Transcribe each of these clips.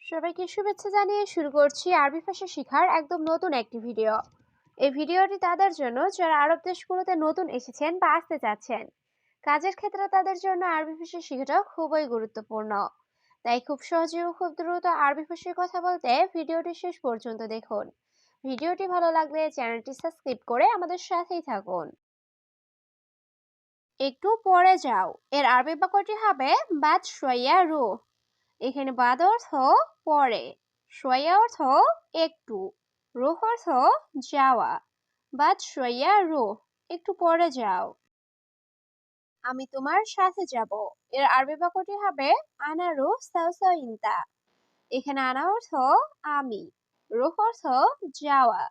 সবাইকে শুভেচ্ছা জানিয়ে শুরু করছি আরবি ভাষা শেখার একদম নতুন একটি ভিডিও। এই ভিডিওটি তাদের জন্য যারা আরব দেশগুলোতে নতুন এসেছেন বা আসতে চাচ্ছেন। কাজের ক্ষেত্রে তাদের জন্য আরবি ভাষা শেখাটা খুবই গুরুত্বপূর্ণ। তাই খুব সহজে ও খুব দ্রুত আরবি ভাষায় কথা বলতে ভিডিওটি শেষ পর্যন্ত দেখুন। ভিডিওটি ভালো লাগলে চ্যানেলটি সাবস্ক্রাইব করে আমাদের সাথেই থাকুন। একটু পরে যাও এর আরবি বাক্যটি হবে বাদ শোয়া রু। এখানে বাদ অর্থ পরে, শোয়া অর্থ একটু, রুহ অর্থ যাওয়া। বাদ শোয়া রুহ, একটু পরে যাও। আমি তোমার সাথে যাব এর আরবি বাক্যটি হবে আনা রুহ সাউসা ইনতা। এখানে আনা অর্থ আমি, রুহ অর্থ যাওয়া,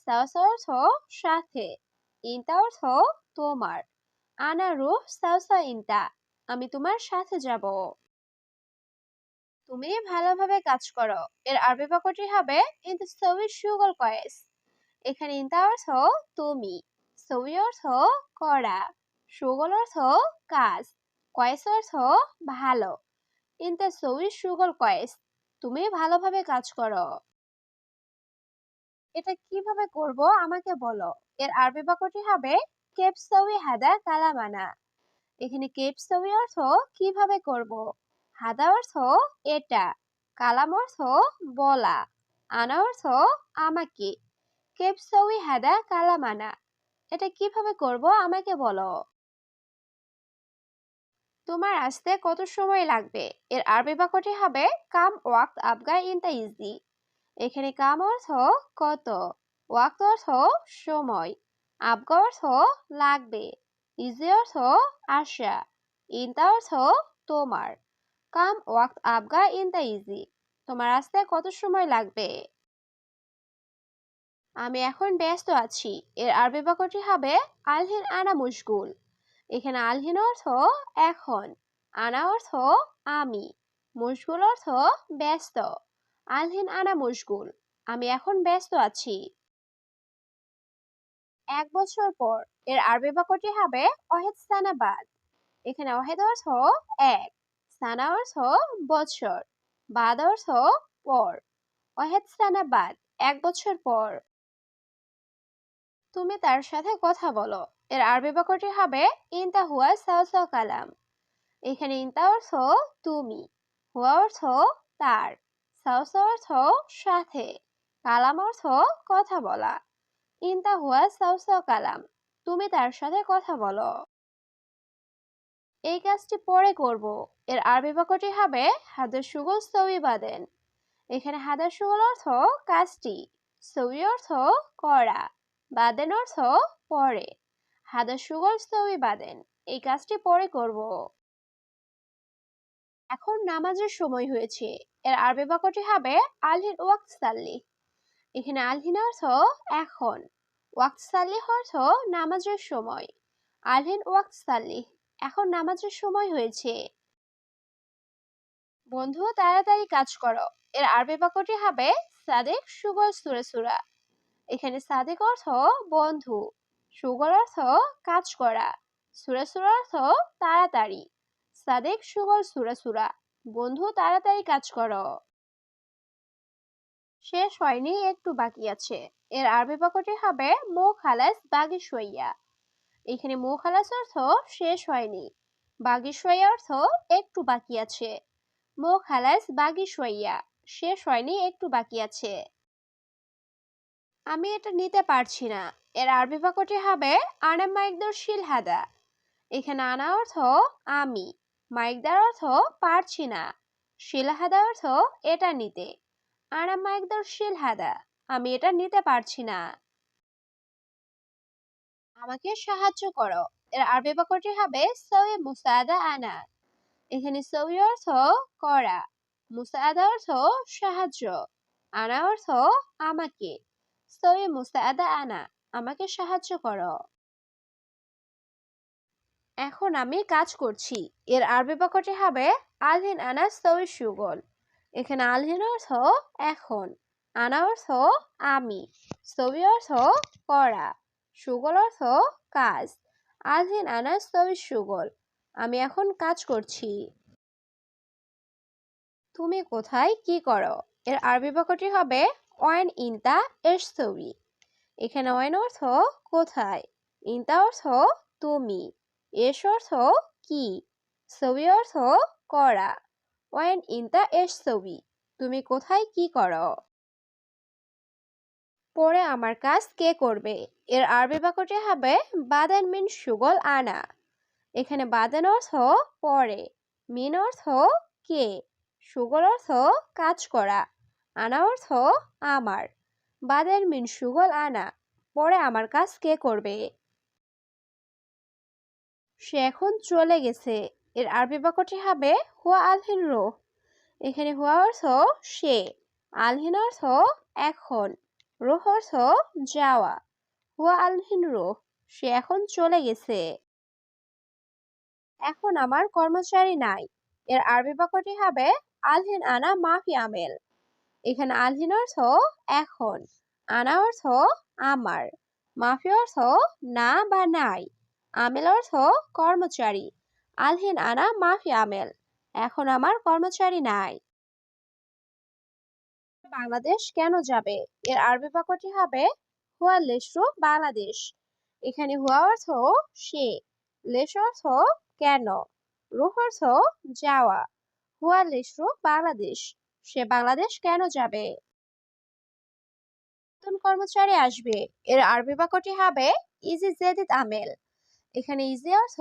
সাউসা অর্থ সাথে, ইনতা অর্থ তোমার। আনা রুহ সাউসা ইনতা, আমি তোমার সাথে যাব। তুমি ভালোভাবে কাজ করো এর আরবি বাক্যটি হবে ইনতা সউই শুগল কয়েস। এখানে ইনতা অর্থ তুমি, সউই অর্থ করা, শুগল অর্থ কাজ, কয়েস অর্থ ভালো। ইনতা সউই শুগল কয়েস, তুমি ভালোভাবে কাজ করো। এটা কিভাবে করব আমাকে বলো এর আরবি বাক্যটি হবে কেপ সউই হাদা কালামানা। এখানে কেপ সউই অর্থ কিভাবে করব, হাদা অর্থ এটা, কালাম অর্থ বলা, আনা অর্থ আমাকে। কেপ সউই হাদা কালামানা, এটা কিভাবে করব আমাকে বলো। তোমার আসতে কত সময় লাগবে এর আরবি বাক্যটি হবে কাম ওয়াক্ত আবগা ইনতা ইজি। এখানে কাম অর্থ কত, ওয়াক্ত অর্থ সময়, আবগা অর্থ লাগবে, ইজি অর্থ আসা, ইনতা অর্থ তোমার। কাম ওয়াক্ত আবগা ইনতা ইজি, তোমার আসতে কত সময় লাগবে। আমি এখন ব্যস্ত আছি এর আরবি বাক্যটি হবে আলহিন আনা মুশগুল। এখানে আলহিন অর্থ এখন, আনা অর্থ আমি, মুশগুল অর্থ ব্যস্ত। আলহিন আনা মুশগুল, আমি এখন ব্যস্ত আছি। 1 বছর পর এর আরবি বাক্যটি হবে ওয়াহিদ সানা বাদ। এখানে ওয়াহিদ অর্থ এক, সানা অর্থ বছর, বাদ অর্থ পর। ওয়াহিদ সানা বাদ, 1 বছর পর। তুমি তার সাথে কথা বলো এর আরবি বাক্যটি হবে ইনতা হুয়া সাওসা কালাম। এখানে ইনতা অর্থ তুমি, হুয়া অর্থ তার, সাওসা অর্থ সাথে, কালাম অর্থ কথা বলা। ইনতা হুয়া সাওসা কালাম, তুমি তার সাথে কথা বলো। এই কাজটি পরে করব এর আরবি বাক্যটি হবে হাদা সুগুল সউই বাদেন। এখানে হাদা সুগুল অর্থ কাজটি, সউই অর্থ করা, বাদেন অর্থ পরে। হাদা সুগল সউই বাদেন, এই কাজটি পরে করব। এখন নামাজের সময় হয়েছে এর আরবি বাক্যটি হবে আলহিন ওয়াক্ত সাল্লি। এখানে আলহিন অর্থ এখন, ওয়াক্ত সাল্লি অর্থ নামাজের সময়। আলহিন ওয়াক্ত সাল্লি, এখন নামাজের সময় হয়েছে। বন্ধু তাড়াতাড়ি কাজ করো এর আরবি বাক্যটি হবে সাদেক সুগল সুরা সুরা। এখানে সাদেক অর্থ বন্ধু, সুগল অর্থ কাজ করা, সুরা সুরা অর্থ তাড়াতাড়ি। সাদেক সুগল সুরা সুরা, বন্ধু তাড়াতাড়ি কাজ করো। শেষ হয়নি একটু বাকি আছে এর আরবি বাক্যটি হবে মো খালাস বাগি সইয়া। এখানে মো খালাস অর্থ শেষ হয়নি, বাগি সইয়া অর্থ একটু বাকি আছে। মো খালাস বাগি সইয়া, শেষ হয়নি একটু বাকি আছে। আমি এটা নিতে পারছি না এর আরবি বাক্যটি হবে আনা মাইকদর শিল হাদা। এখানে আনা অর্থ আমি, মাইকদার অর্থ পারছি না, শিল হাদা অর্থ এটা নিতে। আনা মাইকদর শিল হাদা, আমি এটা নিতে পারছি না। আমাকে সাহায্য করো এর আরবি বাক্যটি হবে সওয়ে মুসাদা আনা। এখানে সওয়ে অর্থ করা, মুসাদা অর্থ সাহায্য, আনা অর্থ আমাকে। সওয়ে মুসাদা আনা, আমাকে সাহায্য করো। এখন আমি কাজ করছি এর আরবি বাক্যটি হবে আলহিন আনা সওয়ে শুগল। এখানে আলহিন অর্থ এখন, আনা অর্থ আমি, সওয়ে অর্থ করা, শুগল অর্থ কাজ। আলহিন আনা সওয়ে শুগল, আমি এখন কাজ করছি। তুমি কোথায় কি করো? এর আরবি বাক্যটি হবে ওয়াইন ইনতা এসতবি। এখানে ওয়াইন অর্থ কোথায়, ইনতা অর্থ তুমি, এস অর্থ কি, সবি অর্থ করা। ওয়াইন ইনতা এসতবি, তুমি কোথায় কি করো? পরে আমার কাজ কে করবে? এর আরবি বাক্যটি হবে বাদেন মিন সুগল আনা। এখানে বাদেন অর্থ পরে, মিন অর্থ কে, সুগল অর্থ কাজ করা, আনা অর্থ আমার। বাদেন মিন সুগল আনা, পরে আমার কাজ কে করবে? সে এখন চলে গেছে। এর আরবি বাক্যটি হবে হুয়া আলহিন রো। এখানে হুয়া অর্থ সে, আলহিন অর্থ এখন, রোহ অর্থ যাওয়া। হুয়া আলহিন রো, সে এখন চলে গেছে। এখন আমার কর্মচারী নাই। এর আরবি বাক্যটি হবে আলহিন আনা মাফি আমেল। এখানে আলহিন অর্থ এখন, আনা অর্থ আমার, মাফি অর্থ না বা নাই, আমেল অর্থ কর্মচারী। আলহিন আনা মাফি আমেল, এখন আমার কর্মচারী নাই। বাংলাদেশ কেন যাবে? এর আরবি বাক্যটি হবে হুয়া লেশরু বাংলাদেশ। এখানে হুয়া অর্থ সে, লেশ অর্থ কেন, রুহ অর্থ যাওয়া। হুয়া লেশরু বাংলাদেশ, সে বাংলাদেশ কেন যাবে? নতুন কর্মচারী আসবে। এর আরবি বাক্যটি হবে ইজি জেদিদ আমেল। এখানে ইজি অর্থ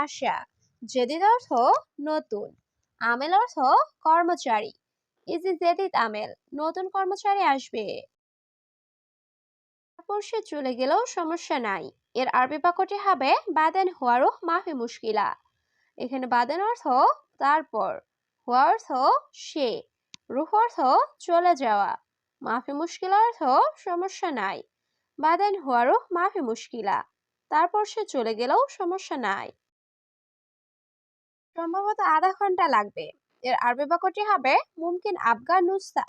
আশা, জেদিদ অর্থ নতুন, আমেল অর্থ কর্মচারী। ইজি জেদিদ আমেল, নতুন কর্মচারী আসবে। তারপর সে চলে গেলেও সমস্যা নাই। এর আরবি বাক্যটি হবে বাদেন হুয়ারুহ মাফি মুশকিলা। এখানে বাদেন অর্থ তারপর, হুয়া অর্থ সে, রুহ অর্থ চলে যাওয়া, মাফি মুশকিলা অর্থ সমস্যা নাই। বাদেন হুয়ারুহ মাফি মুশকিলা, তারপর সে চলে গেলেও সমস্যা নাই। সম্ভবত আধা ঘন্টা লাগবে। এর আরবি বাক্যটি হবে মুমকিন আবগা নুসা।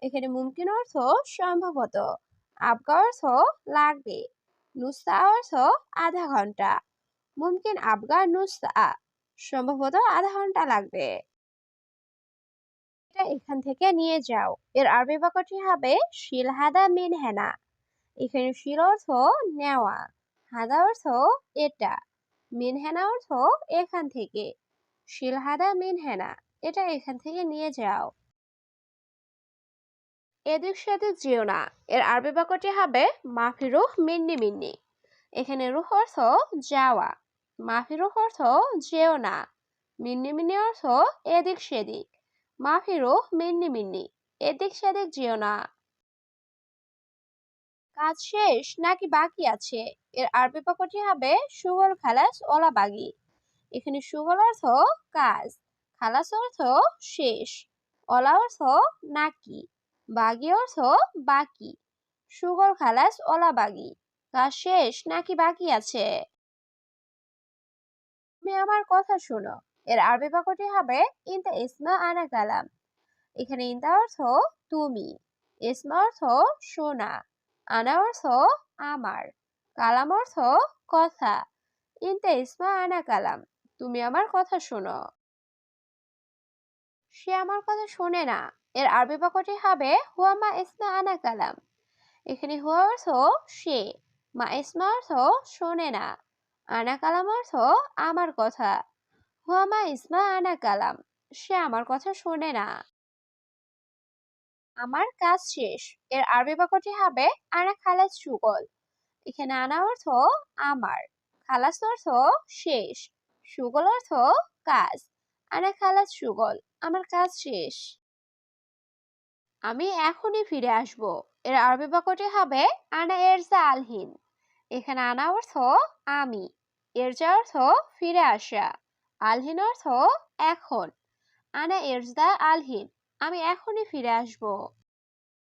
এখানে মুমকিন অর্থ সম্ভবত, আবগা অর্থ লাগবে, নুসা অর্থ আধা ঘন্টা। মুমকিন আবগা নুসা, সম্ভবত আধা ঘন্টা লাগবে। এটা এখান থেকে নিয়ে যাও। এর আরবি বাক্যটি হবে শিল হাদা মিন হেনা। এখানে শিল অর্থ নেওয়া, হাদা অর্থ এটা, মিন হেনা অর্থ এখান থেকে। শিল হাদা মিন হেনা, এটা এখান থেকে নিয়ে যাও। এদিক সেদিক যেও না। এর আরবি বাক্যটি হবে মাফি রুহ মিন্নি মিন্নি। এখানে রুহ অর্থ যাওয়া, মাফি রুহ অর্থ যেও না, মিন্নি মিন্নি অর্থ এদিক সেদিক। মাফি রুহ মিন্নি মিন্নি, এদিক সেদিক যেও না। কাজ শেষ নাকি বাকি আছে? এর আরবি বাক্যটি হবে সুগল খালাস ওলা বাগি। এখানে সুগল অর্থ কাজ, খালাস অর্থ শেষ, ওলা অর্থ নাকি, বাগি অর্থ বাকি। সুগল খালাস ওলা বাগি, কাজ শেষ নাকি বাকি আছে? তুমি আমার কথা শোনো। এর আরবি বাক্যটি হবে ইনতা ইসমা আনা কালাম। এখানে ইনতা অর্থ তুমি, ইসমা অর্থ শোনা, আনা অর্থ আমার, কালাম অর্থ কথা। ইনতা ইসমা আনা কালাম, তুমি আমার কথা শোনো। সে আমার কথা শোনে না। এর আরবি বাক্যটি হবে হুয়া মা ইসমা আনা কালাম। এখানে হুয়া অর্থ সে, মা ইসমা অর্থ শোনে না, আনা কালাম অর্থ আমার কথা। হুয়া মা ইসমা আনা কালাম, সে আমার কথা শোনে না। আমার কাজ শেষ। এর আরবি বাক্যটি হবে আনা খালাস সুগল। এখানে আনা অর্থ আমার, খালাস অর্থ শেষ, সুগল অর্থ কাজ। আনা খালাস সুগল, আমার কাজ শেষ। আমি এখনই ফিরে আসব। এর আরবি বাক্যটি হবে আনা এরজা আলহিন। এখানে আনা অর্থ আমি, এরজা অর্থ ফিরে আসা, আলহিন অর্থ এখন। আনা এরজা আলহিন, আমি এখনই ফিরে আসব।